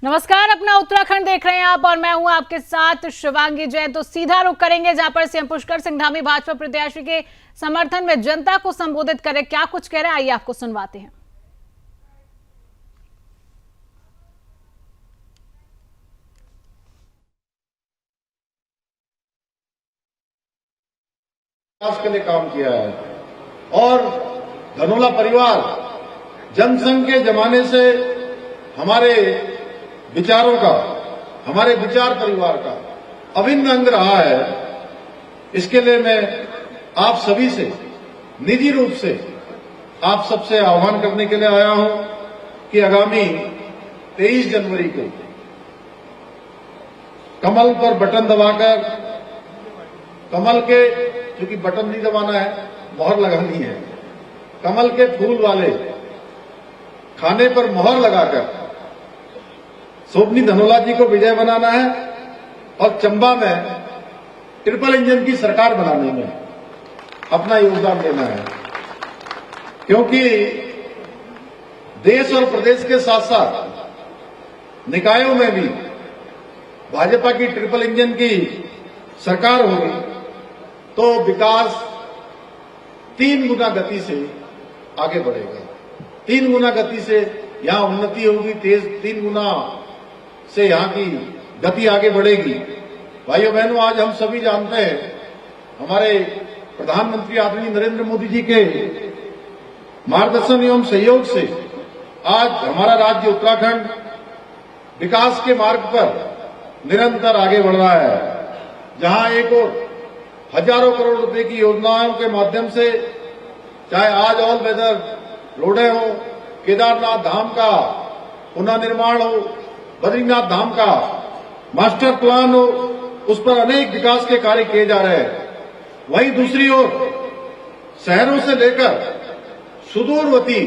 नमस्कार, अपना उत्तराखंड देख रहे हैं आप और मैं हूं आपके साथ शिवांगी जैन। तो सीधा रुख करेंगे जहां पर सीएम पुष्कर सिंह धामी भाजपा प्रत्याशी के समर्थन में जनता को संबोधित करे। क्या कुछ कह रहे हैं, आइए आपको सुनवाते हैं। विकास के लिए काम किया है और धनोला परिवार जनसंघ के जमाने से हमारे विचारों का, हमारे विचार परिवार का अभिन्न अंग रहा है। इसके लिए मैं आप सभी से निजी रूप से आप सबसे आह्वान करने के लिए आया हूं कि आगामी 23 जनवरी को कमल पर बटन दबाकर, कमल के, क्योंकि बटन नहीं दबाना है, मोहर लगानी है, कमल के फूल वाले खाने पर मोहर लगाकर शोभनी धनोला जी को विजय बनाना है और चंबा में ट्रिपल इंजन की सरकार बनाने में अपना योगदान देना है। क्योंकि देश और प्रदेश के साथ साथ निकायों में भी भाजपा की ट्रिपल इंजन की सरकार होगी तो विकास 3 गुना गति से आगे बढ़ेगा। 3 गुना गति से यहां उन्नति होगी, 3 गुना से यहां की गति आगे बढ़ेगी। भाइयों बहनों, आज हम सभी जानते हैं हमारे प्रधानमंत्री आदरणीय नरेंद्र मोदी जी के मार्गदर्शन एवं सहयोग से आज हमारा राज्य उत्तराखंड विकास के मार्ग पर निरंतर आगे बढ़ रहा है। जहां एक और हजारों करोड़ रुपए की योजनाओं के माध्यम से, चाहे आज ऑल वेदर रोडें हो, केदारनाथ धाम का पुनर्निर्माण हो, बद्रीनाथ धाम का मास्टर प्लान हो, उस पर अनेक विकास के कार्य किए जा रहे हैं। वहीं दूसरी ओर शहरों से लेकर सुदूरवर्ती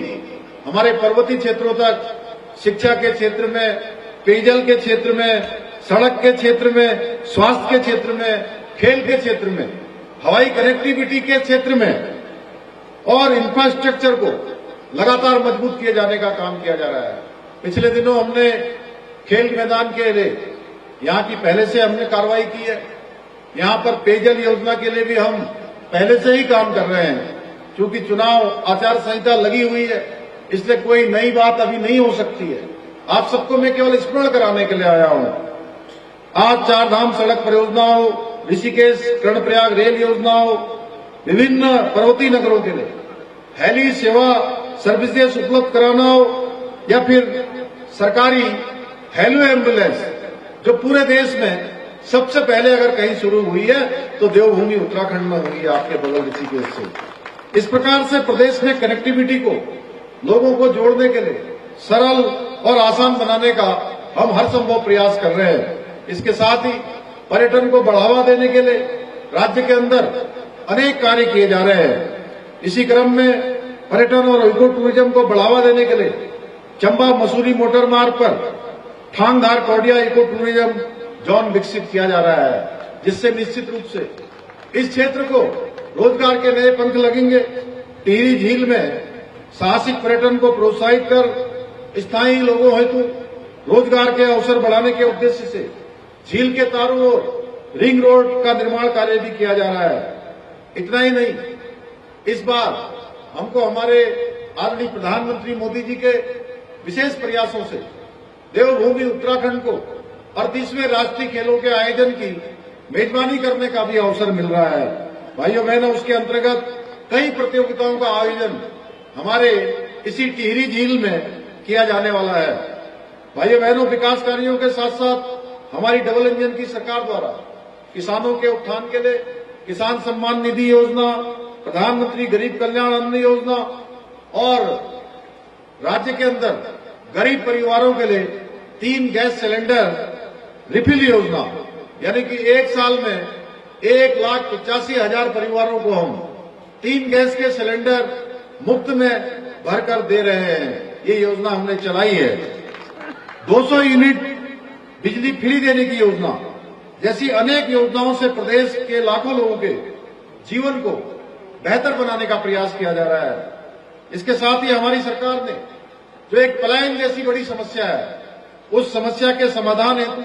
हमारे पर्वतीय क्षेत्रों तक शिक्षा के क्षेत्र में, पेयजल के क्षेत्र में, सड़क के क्षेत्र में, स्वास्थ्य के क्षेत्र में, खेल के क्षेत्र में, हवाई कनेक्टिविटी के क्षेत्र में और इंफ्रास्ट्रक्चर को लगातार मजबूत किए जाने का काम किया जा रहा है। पिछले दिनों हमने खेल मैदान के लिए यहां की पहले से हमने कार्रवाई की है। यहां पर पेयजल योजना के लिए भी हम पहले से ही काम कर रहे हैं। क्योंकि चुनाव आचार संहिता लगी हुई है, इसलिए कोई नई बात अभी नहीं हो सकती है। आप सबको मैं केवल स्मरण कराने के लिए आया हूं। आज 4 धाम सड़क परियोजना हो, ऋषिकेश कर्णप्रयाग रेल योजना हो, विभिन्न पर्वतीय नगरों के लिए हेली सेवा सर्विसेज उपलब्ध कराना हो, या फिर सरकारी हेलो एम्बुलेंस जो पूरे देश में सबसे पहले अगर कहीं शुरू हुई है तो देवभूमि उत्तराखंड में हुई है, आपके बगल ऋषिकेश से। इस प्रकार से प्रदेश में कनेक्टिविटी को, लोगों को जोड़ने के लिए सरल और आसान बनाने का हम हर संभव प्रयास कर रहे हैं। इसके साथ ही पर्यटन को बढ़ावा देने के लिए राज्य के अंदर अनेक कार्य किए जा रहे हैं। इसी क्रम में पर्यटन और इको टूरिज्म को बढ़ावा देने के लिए चंबा मसूरी मोटर मार्ग पर Thangdhar Kaudiya eco tourism zone विकसित किया जा रहा है, जिससे निश्चित रूप से इस क्षेत्र को रोजगार के नए पंख लगेंगे। टिहरी झील में साहसिक पर्यटन को प्रोत्साहित कर स्थायी लोगों हेतु रोजगार के अवसर बढ़ाने के उद्देश्य से झील के चारों ओर रिंग रोड का निर्माण कार्य भी किया जा रहा है। इतना ही नहीं, इस बार हमको हमारे आदरणीय प्रधानमंत्री मोदी जी के विशेष प्रयासों से देवभूमि उत्तराखंड को 38वें राष्ट्रीय खेलों के आयोजन की मेजबानी करने का भी अवसर मिल रहा है। भाइयों बहनों, उसके अंतर्गत कई प्रतियोगिताओं का आयोजन हमारे इसी टिहरी झील में किया जाने वाला है। भाइयों बहनों, विकास कार्यों के साथ साथ हमारी डबल इंजन की सरकार द्वारा किसानों के उत्थान के लिए किसान सम्मान निधि योजना, प्रधानमंत्री गरीब कल्याण अन्न योजना और राज्य के अंदर गरीब परिवारों के लिए 3 गैस सिलेंडर रिफिल योजना, यानी कि एक साल में 1,85,000 परिवारों को हम 3 गैस के सिलेंडर मुफ्त में भरकर दे रहे हैं। ये योजना हमने चलाई है। 200 यूनिट बिजली फ्री देने की योजना जैसी अनेक योजनाओं से प्रदेश के लाखों लोगों के जीवन को बेहतर बनाने का प्रयास किया जा रहा है। इसके साथ ही हमारी सरकार ने जो एक पलायन जैसी बड़ी समस्या है उस समस्या के समाधान हेतु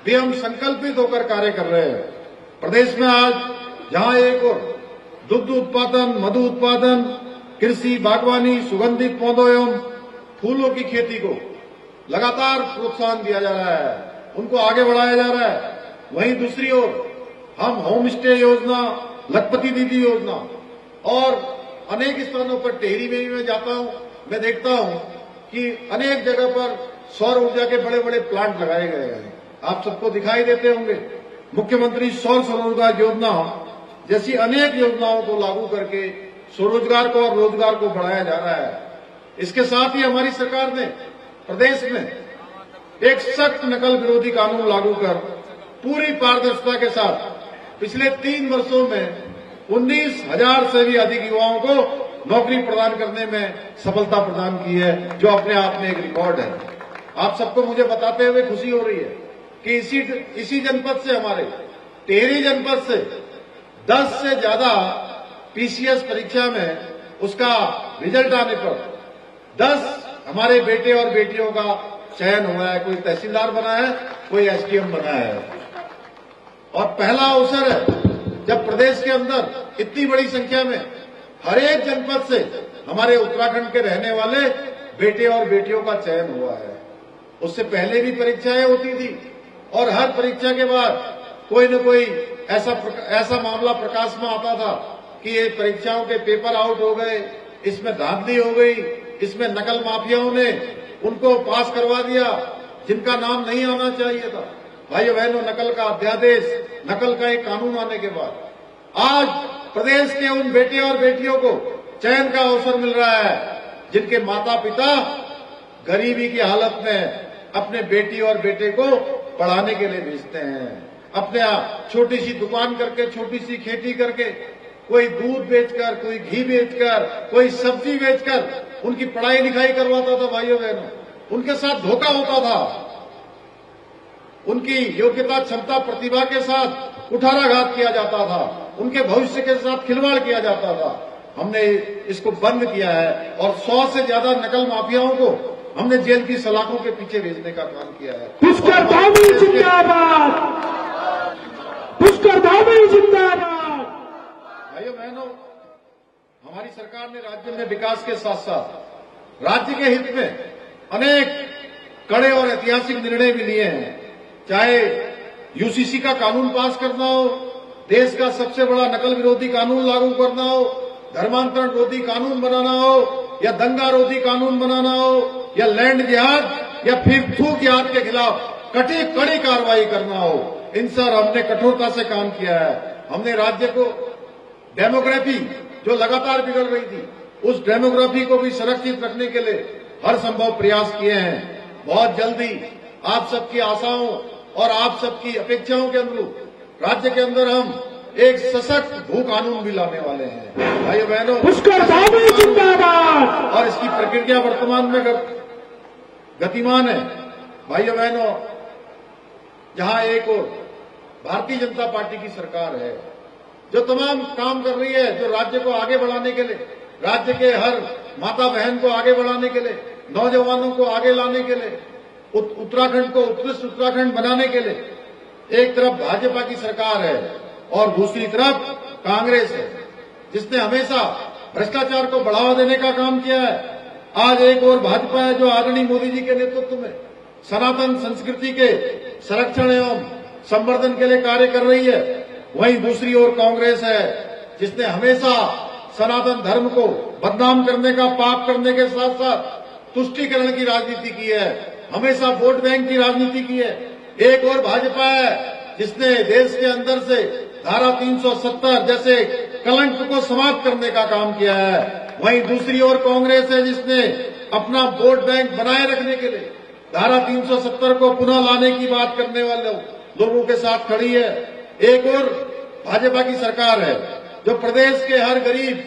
भी हम संकल्पित होकर कार्य कर रहे हैं। प्रदेश में आज जहां एक और दुग्ध उत्पादन, मधु उत्पादन, कृषि, बागवानी, सुगंधित पौधों एवं फूलों की खेती को लगातार प्रोत्साहन दिया जा रहा है, उनको आगे बढ़ाया जा रहा है, वहीं दूसरी ओर हम होम स्टे योजना, लखपति दीदी योजना और अनेक स्थानों पर टेहरी में भी मैं जाता हूं, मैं देखता हूं कि अनेक जगह पर सौर ऊर्जा के बड़े बड़े प्लांट लगाए गए हैं। आप सबको दिखाई देते होंगे। मुख्यमंत्री सौर स्वरोजगार योजना जैसी अनेक योजनाओं को लागू करके स्वरोजगार को और रोजगार को बढ़ाया जा रहा है। इसके साथ ही हमारी सरकार ने प्रदेश में एक सख्त नकल विरोधी कानून लागू कर पूरी पारदर्शिता के साथ पिछले 3 वर्षों में 19,000 से भी अधिक युवाओं को नौकरी प्रदान करने में सफलता प्रदान की है, जो अपने आप में एक रिकॉर्ड है। आप सबको मुझे बताते हुए खुशी हो रही है कि इसी जनपद से, हमारे टिहरी जनपद से 10 से ज्यादा पीसीएस परीक्षा में उसका रिजल्ट आने पर 10 हमारे बेटे और बेटियों का चयन हुआ है। कोई तहसीलदार बना है, कोई एसडीएम बना है। और पहला अवसर है जब प्रदेश के अंदर इतनी बड़ी संख्या में हर एक जनपद से हमारे उत्तराखंड के रहने वाले बेटे और बेटियों का चयन हुआ है। उससे पहले भी परीक्षाएं होती थी और हर परीक्षा के बाद कोई न कोई ऐसा मामला प्रकाश में आता था कि ये परीक्षाओं के पेपर आउट हो गए, इसमें धांधली हो गई, इसमें नकल माफियाओं ने उनको पास करवा दिया जिनका नाम नहीं आना चाहिए था। भाइयों बहनों, नकल का अध्यादेश, नकल का एक कानून आने के बाद आज प्रदेश के उन बेटे और बेटियों को चयन का अवसर मिल रहा है जिनके माता पिता गरीबी की हालत में अपने बेटी और बेटे को पढ़ाने के लिए भेजते हैं। अपने छोटी सी दुकान करके, छोटी सी खेती करके, कोई दूध बेचकर, कोई घी बेचकर, कोई सब्जी बेचकर उनकी पढ़ाई लिखाई करवाता था। भाइयों बहनों, उनके साथ धोखा होता था, उनकी योग्यता, क्षमता, प्रतिभा के साथ कुठाराघात किया जाता था, उनके भविष्य के साथ खिलवाड़ किया जाता था। हमने इसको बंद किया है और 100 से ज्यादा नकल माफियाओं को हमने जेल की सलाखों के पीछे भेजने का काम किया है। पुष्कर धामी जिंदाबाद, पुष्कर धामी जिंदाबाद। भाइयों बहनों, हमारी सरकार ने राज्य में विकास के साथ साथ राज्य के हित में अनेक कड़े और ऐतिहासिक निर्णय भी लिए हैं। चाहे यूसीसी का कानून पास करना हो, देश का सबसे बड़ा नकल विरोधी कानून लागू करना हो, धर्मांतरण रोधी कानून बनाना हो, या दंगा रोधी कानून बनाना हो, या लैंड जिहाद या फिर थूक जिहाद के खिलाफ कड़ी कार्रवाई करना हो, इन सर हमने कठोरता से काम किया है। हमने राज्य को डेमोग्राफी जो लगातार बिगड़ रही थी, उस डेमोग्राफी को भी सुरक्षित रखने के लिए हर संभव प्रयास किए हैं। बहुत जल्दी आप सबकी आशाओं और आप सबकी अपेक्षाओं के अनुरूप राज्य के अंदर हम एक सशक्त भू कानून भी लाने वाले हैं। भाइयों बहनों, पुष्कर धामी जिंदाबाद। और इसकी प्रक्रिया वर्तमान में गतिमान है। भाइयों बहनों, जहां एक और भारतीय जनता पार्टी की सरकार है जो तमाम काम कर रही है, जो राज्य को आगे बढ़ाने के लिए, राज्य के हर माता बहन को आगे बढ़ाने के लिए, नौजवानों को आगे लाने के लिए, उत्तराखंड को उत्कृष्ट उत्तराखंड बनाने के लिए एक तरफ भाजपा की सरकार है और दूसरी तरफ कांग्रेस है जिसने हमेशा भ्रष्टाचार को बढ़ावा देने का काम किया है। आज एक और भाजपा है जो आदरणीय मोदी जी के नेतृत्व में सनातन संस्कृति के संरक्षण एवं संवर्धन के लिए कार्य कर रही है। वहीं दूसरी ओर कांग्रेस है जिसने हमेशा सनातन धर्म को बदनाम करने का, पाप करने के साथ साथ तुष्टीकरण की राजनीति की है, हमेशा वोट बैंक की राजनीति की है। एक और भाजपा है जिसने देश के अंदर से धारा 370 जैसे कलंक को समाप्त करने का काम किया है। वहीं दूसरी ओर कांग्रेस है जिसने अपना वोट बैंक बनाए रखने के लिए धारा 370 को पुनः लाने की बात करने वाले लोगों के साथ खड़ी है। एक और भाजपा की सरकार है जो प्रदेश के हर गरीब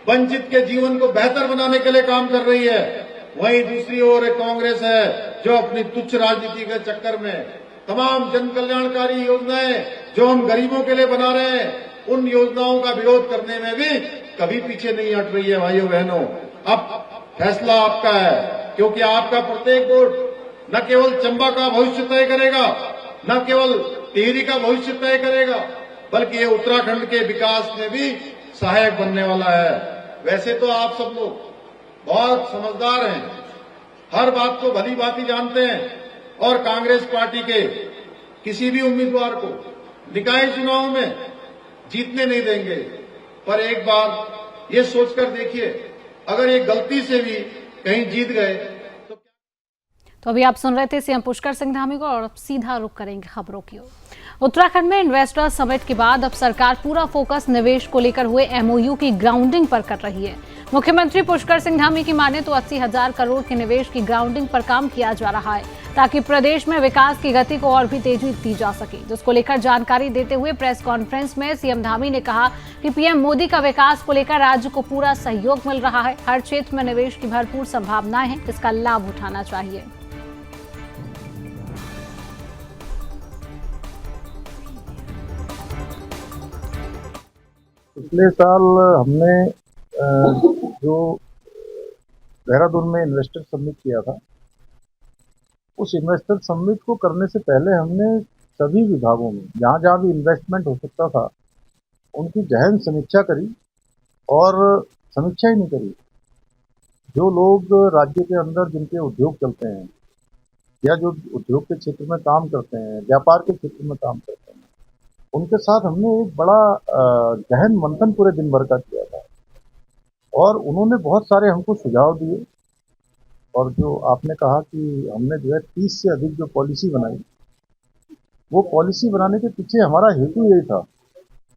वंचित के जीवन को बेहतर बनाने के लिए काम कर रही है। वहीं दूसरी ओर एक कांग्रेस है जो अपनी तुच्छ राजनीति के चक्कर में तमाम जन कल्याणकारी योजनाएं जो हम गरीबों के लिए बना रहे हैं, उन योजनाओं का विरोध करने में भी कभी पीछे नहीं हट रही है। भाइयों बहनों, अब फैसला आपका है क्योंकि आपका प्रत्येक वोट न केवल चंबा का भविष्य तय करेगा, न केवल टिहरी का भविष्य तय करेगा, बल्कि ये उत्तराखंड के विकास में भी सहायक बनने वाला है। वैसे तो आप सब लोग बहुत समझदार हैं, हर बात को भली भांति जानते हैं और कांग्रेस पार्टी के किसी भी उम्मीदवार को निकाय चुनाव में जीतने नहीं देंगे। पर एक बार ये सोचकर देखिए, अगर ये गलती से भी कहीं जीत गए तो अभी आप सुन रहे थे सीएम पुष्कर सिंह धामी को, और अब सीधा रुख करेंगे खबरों की ओर। उत्तराखंड में इन्वेस्टर समिट के बाद अब सरकार पूरा फोकस निवेश को लेकर हुए एमओयू की ग्राउंडिंग पर कर रही है। मुख्यमंत्री पुष्कर सिंह धामी की माने तो 80,000 करोड़ के निवेश की ग्राउंडिंग पर काम किया जा रहा है, ताकि प्रदेश में विकास की गति को और भी तेजी दी जा सके। जिसको लेकर जानकारी देते हुए प्रेस कॉन्फ्रेंस में सीएम धामी ने कहा कि पीएम मोदी का विकास को लेकर राज्य को पूरा सहयोग मिल रहा है। हर क्षेत्र में निवेश की भरपूर संभावनाएं हैं, इसका लाभ उठाना चाहिए। पिछले साल हमने जो देहरादून में इन्वेस्टर समिट किया था, उस इन्वेस्टर समिट को करने से पहले हमने सभी विभागों में जहाँ जहाँ भी इन्वेस्टमेंट हो सकता था उनकी गहन समीक्षा करी, और समीक्षा ही नहीं करी, जो लोग राज्य के अंदर जिनके उद्योग चलते हैं या जो उद्योग के क्षेत्र में काम करते हैं, व्यापार के क्षेत्र में काम करते हैं, उनके साथ हमने एक बड़ा गहन मंथन पूरे दिन भर का किया था, और उन्होंने बहुत सारे हमको सुझाव दिए। और जो आपने कहा कि हमने जो है 30 से अधिक जो पॉलिसी बनाई, वो पॉलिसी बनाने के पीछे हमारा हेतु यही था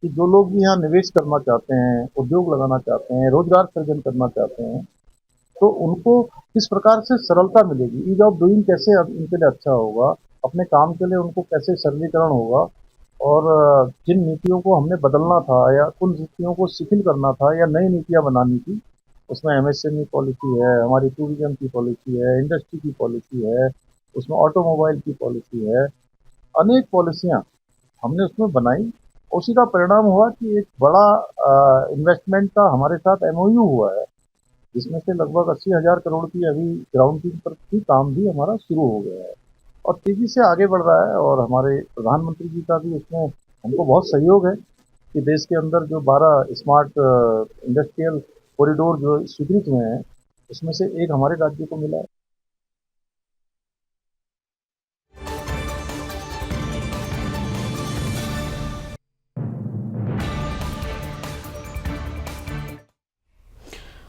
कि जो लोग भी यहाँ निवेश करना चाहते हैं, उद्योग लगाना चाहते हैं, रोजगार सृजन करना चाहते हैं, तो उनको किस प्रकार से सरलता मिलेगी, ईज ऑफ डूइंग कैसे उनके लिए अच्छा होगा, अपने काम के लिए उनको कैसे सरलीकरण होगा, और जिन नीतियों को हमने बदलना था या उन नीतियों को शिथिल करना था या नई नीतियां बनानी थी, उसमें एमएसएमई पॉलिसी है, हमारी टूरिज्म की पॉलिसी है, इंडस्ट्री की पॉलिसी है, उसमें ऑटोमोबाइल की पॉलिसी है, अनेक पॉलिसियां हमने उसमें बनाई। उसी का परिणाम हुआ कि एक बड़ा इन्वेस्टमेंट का हमारे साथ एमओयू हुआ है, जिसमें से लगभग 80,000 करोड़ की अभी ग्राउंडिंग पर भी काम भी हमारा शुरू हो गया है और तेजी से आगे बढ़ रहा है। और हमारे प्रधानमंत्री जी का भी उसमें हमको बहुत सहयोग है कि देश के अंदर जो 12 स्मार्ट इंडस्ट्रियल कॉरिडोर जो स्वीकृत हुए हैं, उसमें से एक हमारे राज्य को मिला है।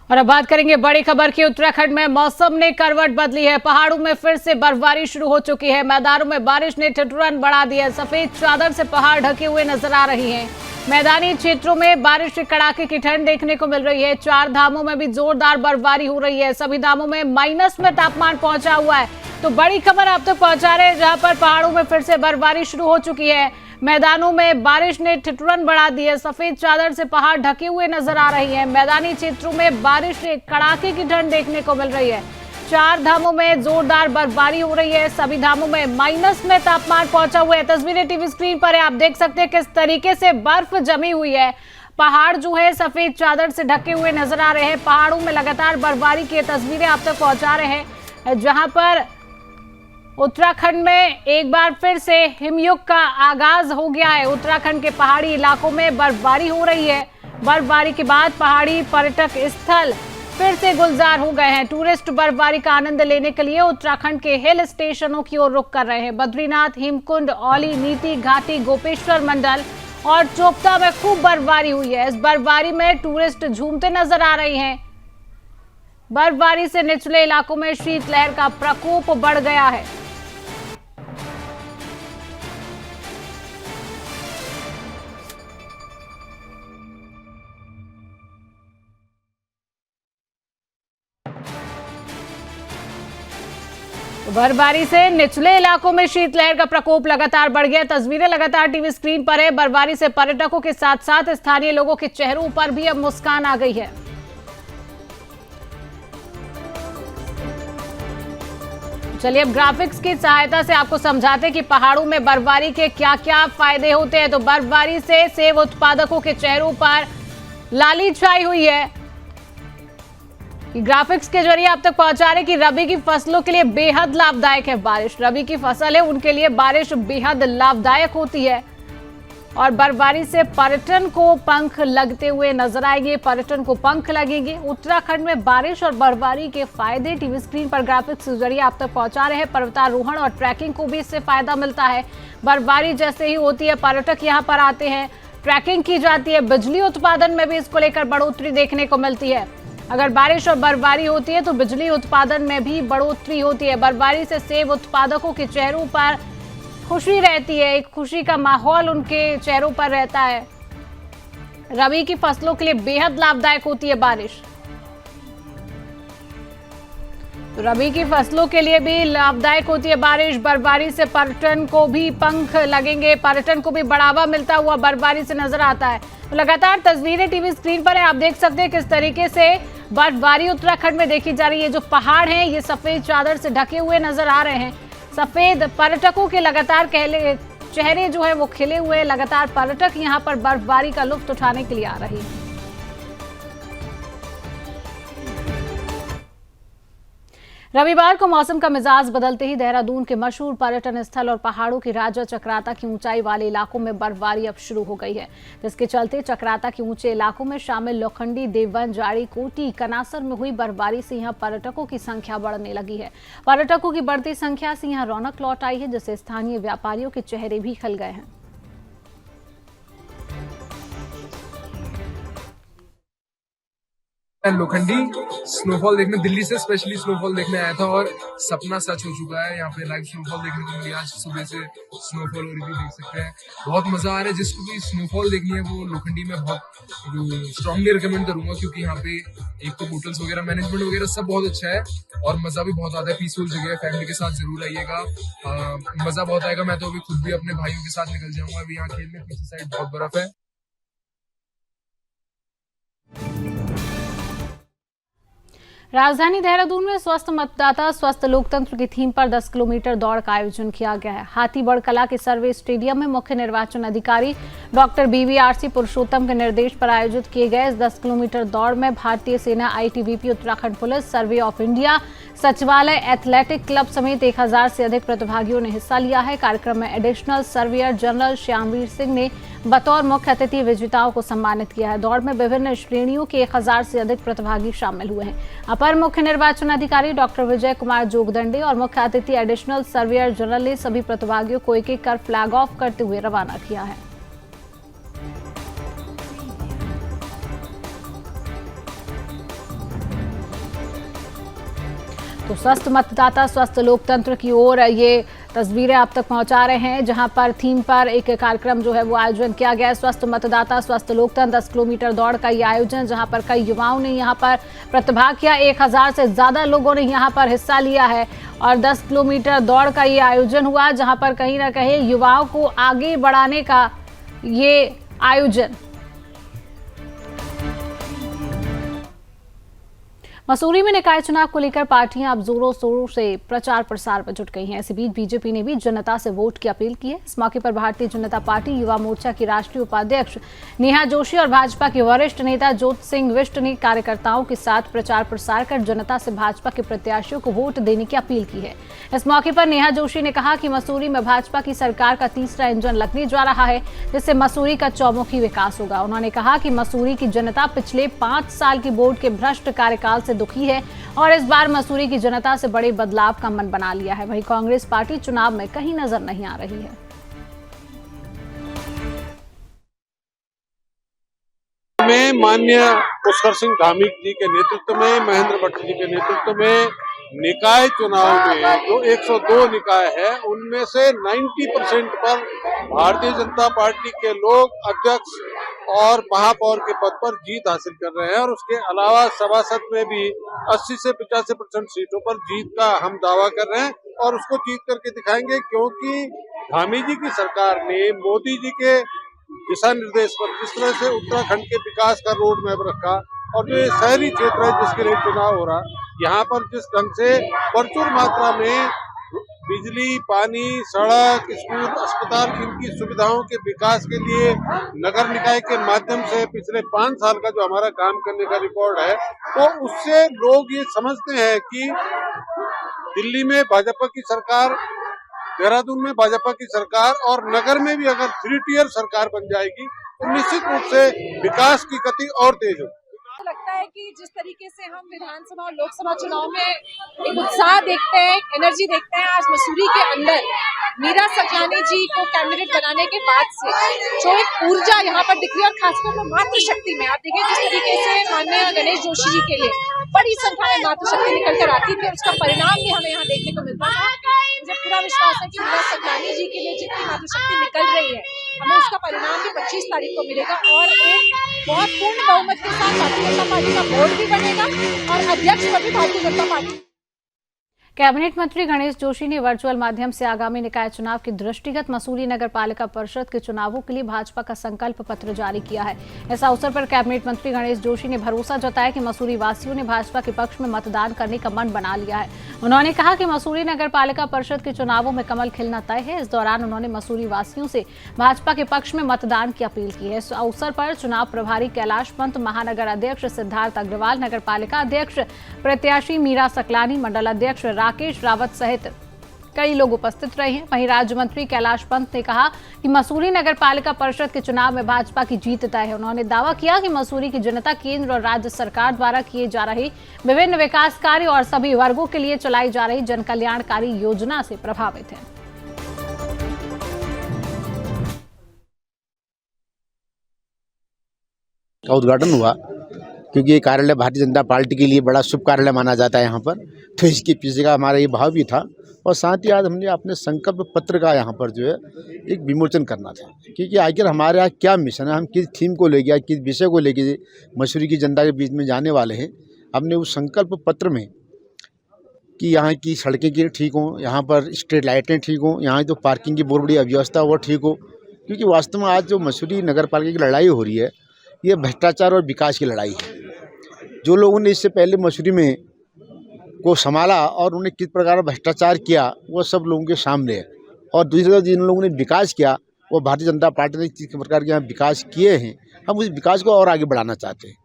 और अब बात करेंगे बड़ी खबर की। उत्तराखंड में मौसम ने करवट बदली है। पहाड़ों में फिर से बर्फबारी शुरू हो चुकी है। मैदानों में बारिश ने ठिठुरन बढ़ा दी है। सफेद चादर से पहाड़ ढके हुए नजर आ रही हैं। मैदानी क्षेत्रों में बारिश के कड़ाके की ठंड देखने को मिल रही है। 4 धामों में भी जोरदार बर्फबारी हो रही है। सभी धामों में माइनस में तापमान पहुंचा हुआ है। तो बड़ी खबर आप तक पहुंचा रहे हैं, जहां पर पहाड़ों में फिर से बर्फबारी शुरू हो चुकी है। मैदानों में बारिश ने ठिठुरन बढ़ा दी है। सफेद चादर से पहाड़ ढके हुए नजर आ रही है। मैदानी क्षेत्रों में बारिश से कड़ाके की ठंड देखने को मिल रही है। 4 धामों में जोरदार बर्फबारी हो रही है। सभी धामों में माइनस में तापमान पहुंचा हुआ है। तस्वीरें टीवी स्क्रीन पर है, आप देख सकते हैं किस तरीके से बर्फ जमी हुई है। पहाड़ जो है सफेद चादर से ढके हुए नजर आ रहे हैं। पहाड़ों में लगातार बर्फबारी की तस्वीरें आप तक पहुंचा रहे हैं, जहां पर उत्तराखंड में एक बार फिर से हिमयुग का आगाज हो गया है। उत्तराखंड के पहाड़ी इलाकों में बर्फबारी हो रही है। बर्फबारी के बाद पहाड़ी पर्यटक स्थल फिर से गुलजार हो गए हैं। टूरिस्ट बर्फबारी का आनंद लेने के लिए उत्तराखंड के हिल स्टेशनों की ओर रुख कर रहे हैं। बद्रीनाथ, हेमकुंड, औली, नीति घाटी, गोपेश्वर मंडल और चोपता में खूब बर्फबारी हुई है। इस बर्फबारी में टूरिस्ट झूमते नजर आ रहे हैं। बर्फबारी से निचले इलाकों में शीतलहर का प्रकोप बढ़ गया है। बर्फबारी से निचले इलाकों में शीतलहर का प्रकोप लगातार बढ़ गया। तस्वीरें लगातार टीवी स्क्रीन पर है। बर्फबारी से पर्यटकों के साथ साथ स्थानीय लोगों के चेहरों पर भी अब मुस्कान आ गई है। चलिए अब ग्राफिक्स की सहायता से आपको समझाते हैं कि पहाड़ों में बर्फबारी के क्या क्या फायदे होते हैं। तो बर्फबारी से सेब उत्पादकों के चेहरों पर लाली छाई हुई है। ग्राफिक्स के जरिए आप तक पहुंचा रहे कि रबी की फसलों के लिए बेहद लाभदायक है बारिश। रबी की फसल है उनके लिए बारिश बेहद लाभदायक होती है और बर्फबारी से पर्यटन को पंख लगते हुए नजर आएंगे। पर्यटन को पंख लगेंगे। उत्तराखंड में बारिश और बर्फबारी के फायदे टीवी स्क्रीन पर ग्राफिक्स के जरिए आप तक पहुंचा रहे हैं। पर्वतारोहण और ट्रैकिंग को भी इससे फायदा मिलता है। बर्फबारी जैसे ही होती है पर्यटक यहाँ पर आते हैं, ट्रैकिंग की जाती है। बिजली उत्पादन में भी इसको लेकर बढ़ोतरी देखने को मिलती है। अगर बारिश और बर्फबारी होती है तो बिजली उत्पादन में भी बढ़ोतरी होती है। बर्फबारी से सेब उत्पादकों के चेहरों पर खुशी रहती है, एक खुशी का माहौल उनके चेहरों पर रहता है। रबी की फसलों के लिए बेहद लाभदायक होती है बारिश। तो रबी की फसलों के लिए भी लाभदायक होती है बारिश। बर्फबारी से पर्यटन को भी पंख लगेंगे, पर्यटन को भी बढ़ावा मिलता हुआ बर्फबारी से नजर आता है। तो लगातार तस्वीरें टीवी स्क्रीन पर है, आप देख सकते हैं किस तरीके से बर्फबारी उत्तराखंड में देखी जा रही है। जो पहाड़ हैं ये सफेद चादर से ढके हुए नजर आ रहे हैं। सफेद पर्यटकों के लगातार चेहरे जो है वो खिले हुए, लगातार पर्यटक यहाँ पर बर्फबारी का लुत्फ उठाने के लिए आ रहे हैं। रविवार को मौसम का मिजाज बदलते ही देहरादून के मशहूर पर्यटन स्थल और पहाड़ों की राजा चक्राता की ऊंचाई वाले इलाकों में बर्फबारी अब शुरू हो गई है, जिसके चलते चक्राता के ऊंचे इलाकों में शामिल लोखंडी, देवबंद, जाड़ी, कोटी, कनासर में हुई बर्फबारी से यहां पर्यटकों की संख्या बढ़ने लगी है। पर्यटकों की बढ़ती संख्या से यहां रौनक लौट आई है, जिससे स्थानीय व्यापारियों के चेहरे भी खिल गए हैं। लोखंडी स्नोफॉल देखने, दिल्ली से स्पेशली स्नोफॉल देखने आया था और सपना सच हो चुका है। यहाँ पे लाइव स्नोफॉल देखने को मिली। आज सुबह से स्नोफॉल हो रही थी, देख सकते हैं, बहुत मजा आ रहा है। जिसको भी स्नोफॉल देखनी है वो लोखंडी में बहुत स्ट्रांगली रिकमेंड करूंगा, क्योंकि यहाँ पे एक तो होटल्स वगैरह, मैनेजमेंट वगैरह सब बहुत अच्छा है और मजा भी बहुत आता है। पीसफुल जगह है, फैमिली के साथ जरूर आइएगा, मजा बहुत आएगा। मैं तो अभी खुद भी अपने भाइयों के साथ निकल जाऊंगा अभी यहाँ खेलने। पीछे साइड बहुत बर्फ है। राजधानी देहरादून में स्वस्थ मतदाता स्वस्थ लोकतंत्र की थीम पर 10 किलोमीटर दौड़ का आयोजन किया गया है। हाथीबड़ कला के सर्वे स्टेडियम में मुख्य निर्वाचन अधिकारी डॉक्टर BVRC पुरुषोत्तम के निर्देश पर आयोजित किए गए इस 10 किलोमीटर दौड़ में भारतीय सेना, ITBP, Uttarakhand police, survey of India, सचिवालय, एथलेटिक क्लब समेत 1000 से अधिक प्रतिभागियों ने हिस्सा लिया है। कार्यक्रम में additional surveyor general Shyamveer Singh ने बतौर मुख्य अतिथि विजेताओं को सम्मानित किया है। दौड़ में विभिन्न श्रेणियों के 1000 से अधिक प्रतिभागी शामिल हुए हैं। अपर मुख्य निर्वाचन अधिकारी डॉक्टर विजय कुमार जोगदंडे और मुख्य अतिथि एडिशनल सर्वेयर जनरल ने सभी प्रतिभागियों को एक एक कर फ्लैग ऑफ करते हुए रवाना किया है। तो स्वस्थ मतदाता स्वस्थ लोकतंत्र की ओर ये तस्वीरें आप तक पहुंचा रहे हैं, जहां पर थीम पर एक कार्यक्रम जो है वो आयोजन किया गया है। स्वस्थ मतदाता स्वस्थ लोकतंत्र 10 किलोमीटर दौड़ का ये आयोजन, जहां पर कई युवाओं ने यहां पर प्रतिभाग किया। 1000 से ज़्यादा लोगों ने यहां पर हिस्सा लिया है और 10 किलोमीटर दौड़ का ये आयोजन हुआ, जहां पर कहीं ना कहीं युवाओं को आगे बढ़ाने का ये आयोजन। मसूरी में निकाय चुनाव को लेकर पार्टियां अब जोरों शोरों से प्रचार प्रसार में जुट गई हैं। इसी बीच बीजेपी ने भी जनता से वोट की अपील की है। इस मौके पर भारतीय जनता पार्टी युवा मोर्चा की राष्ट्रीय उपाध्यक्ष नेहा जोशी और भाजपा के वरिष्ठ नेता ज्योत सिंह बिष्ट ने कार्यकर्ताओं के साथ प्रचार प्रसार कर जनता से भाजपा के प्रत्याशियों को वोट देने की अपील की है। इस मौके पर नेहा जोशी ने कहा कि मसूरी में भाजपा की सरकार का तीसरा इंजन लगने जा रहा है, जिससे मसूरी का चौमुखी विकास होगा। उन्होंने कहा कि मसूरी की जनता पिछले 5 साल की बोर्ड के भ्रष्ट कार्यकाल से दुखी है और इस बार मसूरी की जनता से बड़े बदलाव का मन बना लिया है। वहीं कांग्रेस पार्टी चुनाव में कहीं नजर नहीं आ रही है। में माननीय पुष्कर सिंह धामी जी के नेतृत्व में, महेंद्र भट्ट जी के नेतृत्व में निकाय चुनाव में जो 102 निकाय है उनमें से 90% पर भारतीय जनता पार्टी के लोग अध्यक्ष और महापौर के पद पर जीत हासिल कर रहे हैं और उसके अलावा सभासद में भी 80 से 85% सीटों पर जीत का हम दावा कर रहे हैं और उसको जीत करके दिखाएंगे, क्योंकि धामी जी की सरकार ने मोदी जी के दिशा निर्देश पर जिस तरह से उत्तराखंड के विकास का रोड मैप रखा और जो शहरी क्षेत्र है जिसके लिए चुनाव हो रहा, यहाँ पर जिस ढंग से प्रचुर मात्रा में बिजली, पानी, सड़क, स्कूल, अस्पताल, इनकी सुविधाओं के विकास के लिए नगर निकाय के माध्यम से पिछले 5 साल का जो हमारा काम करने का रिकॉर्ड है, तो उससे लोग ये समझते हैं कि दिल्ली में भाजपा की सरकार, देहरादून में भाजपा की सरकार और नगर में भी अगर 3 टियर सरकार बन जाएगी तो निश्चित रूप से विकास की गति और तेज होगी। लगता है कि जिस तरीके से हम विधानसभा और लोकसभा चुनाव में एक उत्साह देखते हैं, एनर्जी देखते हैं, आज मसूरी के अंदर मीरा सकलानी जी को कैंडिडेट बनाने के बाद से जो एक ऊर्जा यहाँ पर दिख रही है, और खासकर तो मातृशक्ति में आप देखिए जिस तरीके से माननीय गणेश जोशी जी के लिए बड़ी संख्या में मातृशक्ति निकल कर आती थी, और उसका परिणाम भी हमें यहाँ देखने को मिलता था। मुझे पूरा विश्वास है कि मीरा सकलानी जी के लिए जितनी मातृशक्ति निकल रही है, हमें उसका परिणाम भी 25 तारीख को मिलेगा, और एक बहुत पूर्ण बहुमत के साथ भारतीय जनता पार्टी का बोर्ड भी बनेगा और अध्यक्ष पर भी भारतीय जनता पार्टी। कैबिनेट मंत्री गणेश जोशी ने वर्चुअल माध्यम से आगामी निकाय चुनाव के दृष्टिगत मसूरी नगर पालिका परिषद के चुनावों के लिए भाजपा का संकल्प पत्र जारी किया है। इस अवसर पर कैबिनेट मंत्री गणेश जोशी ने भरोसा जताया कि मसूरी वासियों ने भाजपा के पक्ष में मतदान करने का मन बना लिया है। उन्होंने कहा कि मसूरी नगर पालिका परिषद के चुनावों में कमल खिलना तय है। इस दौरान उन्होंने मसूरी वासियों से भाजपा के पक्ष में मतदान की अपील की है। इस अवसर पर चुनाव प्रभारी कैलाश पंत, महानगर अध्यक्ष सिद्धार्थ अग्रवाल, नगर पालिका अध्यक्ष प्रत्याशी मीरा सकलानी, मंडल अध्यक्ष राकेश रावत सहित कई लोग उपस्थित रहे हैं। वहीं राज्य मंत्री कैलाश पंत ने कहा कि मसूरी नगर पालिका परिषद के चुनाव में भाजपा की जीत तय है। उन्होंने दावा किया कि मसूरी की जनता केंद्र और राज्य सरकार द्वारा किए जा रहे विभिन्न विकास कार्य और सभी वर्गों के लिए चलाई जा रही जन कल्याणकारी योजना से प्रभावित है। का उद्घाटन हुआ क्योंकि ये कार्यालय भारतीय जनता पार्टी के लिए बड़ा शुभ कार्यालय माना जाता है यहाँ पर, तो इसके पीछे का हमारा ये भाव भी था। और साथ ही आज हमने अपने संकल्प पत्र का यहाँ पर जो है एक विमोचन करना था, क्योंकि आखिर हमारे यहाँ क्या मिशन है, हम किस थीम को लेके, किस विषय को लेके मसूरी की जनता के बीच में जाने वाले हैं। हमने उस संकल्प पत्र में कि यहाँ की सड़कें की ठीक हों, यहाँ पर स्ट्रीट लाइटें ठीक हों, यहाँ जो पार्किंग की बहुत बड़ी अव्यवस्था वो ठीक हो, क्योंकि वास्तव में आज जो मसूरी नगर पालिका की लड़ाई हो रही है ये भ्रष्टाचार और विकास की लड़ाई है। जो लोगों ने इससे पहले मसूरी में को संभाला और उन्हें किस प्रकार भ्रष्टाचार किया वो सब लोगों के सामने है, और दूसरी तरफ जिन लोगों ने विकास किया वो भारतीय जनता पार्टी ने किस प्रकार के यहाँ विकास किए हैं, हम उस विकास को और आगे बढ़ाना चाहते हैं।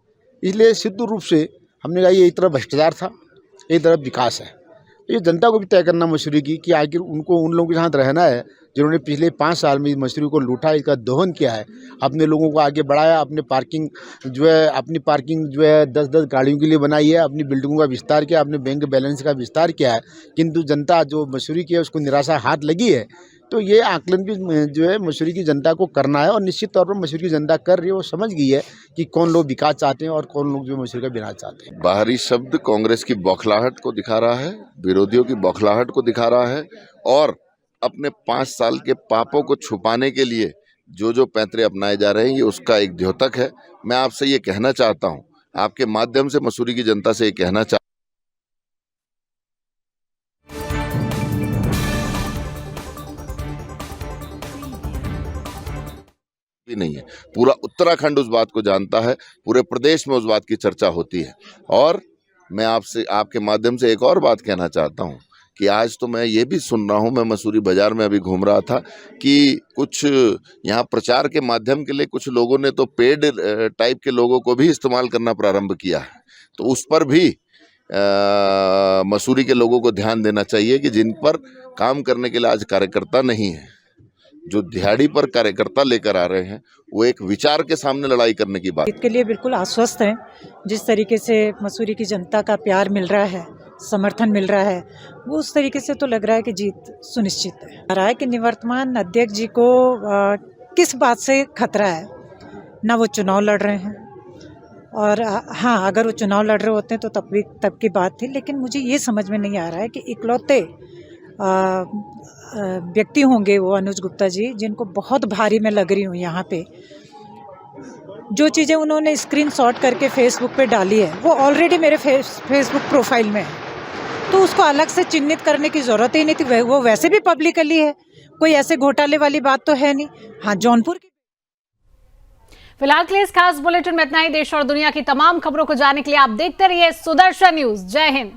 इसलिए सिद्ध रूप से हमने कहा ये एक तरफ भ्रष्टाचार था, एक तरफ विकास है। तो ये जनता को भी तय करना मसूरी की कि आखिर उनको उन लोगों के साथ रहना है जिन्होंने पिछले 5 साल में मसूरी को लूटा, इसका दोहन किया है, अपने लोगों को आगे बढ़ाया, अपनी पार्किंग जो है 10-10 गाड़ियों के लिए बनाई है, अपनी बिल्डिंगों का विस्तार किया, अपने बैंक बैलेंस का विस्तार किया है। किंतु जनता जो मसूरी की है उसको निराशा हाथ लगी है। तो ये आकलन भी जो है मसूरी की जनता को करना है, और निश्चित तौर पर मसूरी की जनता कर रही है। वो समझ गई है कि कौन लोग विकास चाहते हैं और कौन लोग जो मसूरी का विनाश चाहते हैं। बाहरी शब्द कांग्रेस की बौखलाहट को दिखा रहा है, विरोधियों की बौखलाहट को दिखा रहा है, और अपने 5 साल के पापों को छुपाने के लिए जो पैंतरे अपनाए जा रहे हैं ये उसका एक द्योतक है। मैं आपसे ये कहना चाहता हूँ, आपके माध्यम से मसूरी की जनता से ये कहना चाहता नहीं है, पूरा उत्तराखंड उस बात को जानता है, पूरे प्रदेश में उस बात की चर्चा होती है। और मैं आपसे आपके माध्यम से एक और बात कहना चाहता हूँ कि आज तो मैं ये भी सुन रहा हूँ, मैं मसूरी बाजार में अभी घूम रहा था कि कुछ यहाँ प्रचार के माध्यम के लिए कुछ लोगों ने तो पेड टाइप के लोगों को भी इस्तेमाल करना प्रारंभ किया है। तो उस पर भी मसूरी के लोगों को ध्यान देना चाहिए कि जिन पर काम करने के लिए आज कार्यकर्ता नहीं है, जो दिहाड़ी पर कार्यकर्ता लेकर आ रहे हैं, वो एक विचार के सामने लड़ाई करने की बात। इसके लिए बिल्कुल आश्वस्त हैं। जिस तरीके से मसूरी की जनता का प्यार मिल रहा है, समर्थन मिल रहा है, वो उस तरीके से तो लग रहा है कि जीत सुनिश्चित है। आ रहा है कि निवर्तमान अध्यक्ष जी को किस बात से खतरा है, ना वो चुनाव लड़ रहे हैं, और हाँ अगर वो चुनाव लड़ रहे होते हैं तो तब की बात थी। लेकिन मुझे ये समझ में नहीं आ रहा है कि इकलौते व्यक्ति होंगे वो अनुज गुप्ता जी, जिनको बहुत भारी मैं लग रही हूँ यहाँ पे। जो चीज़ें उन्होंने स्क्रीनशॉट करके फेसबुक पे डाली है वो ऑलरेडी मेरे फेसबुक प्रोफाइल में है, तो उसको अलग से चिन्हित करने की ज़रूरत ही नहीं थी। वो वैसे भी पब्लिकली है, कोई ऐसे घोटाले वाली बात तो है नहीं। हाँ, जौनपुर की। फिलहाल के लिए इस खास बुलेटिन में इतना ही। देश और दुनिया की तमाम खबरों को जानने के लिए आप देखते रहिए सुदर्शन न्यूज। जय हिंद।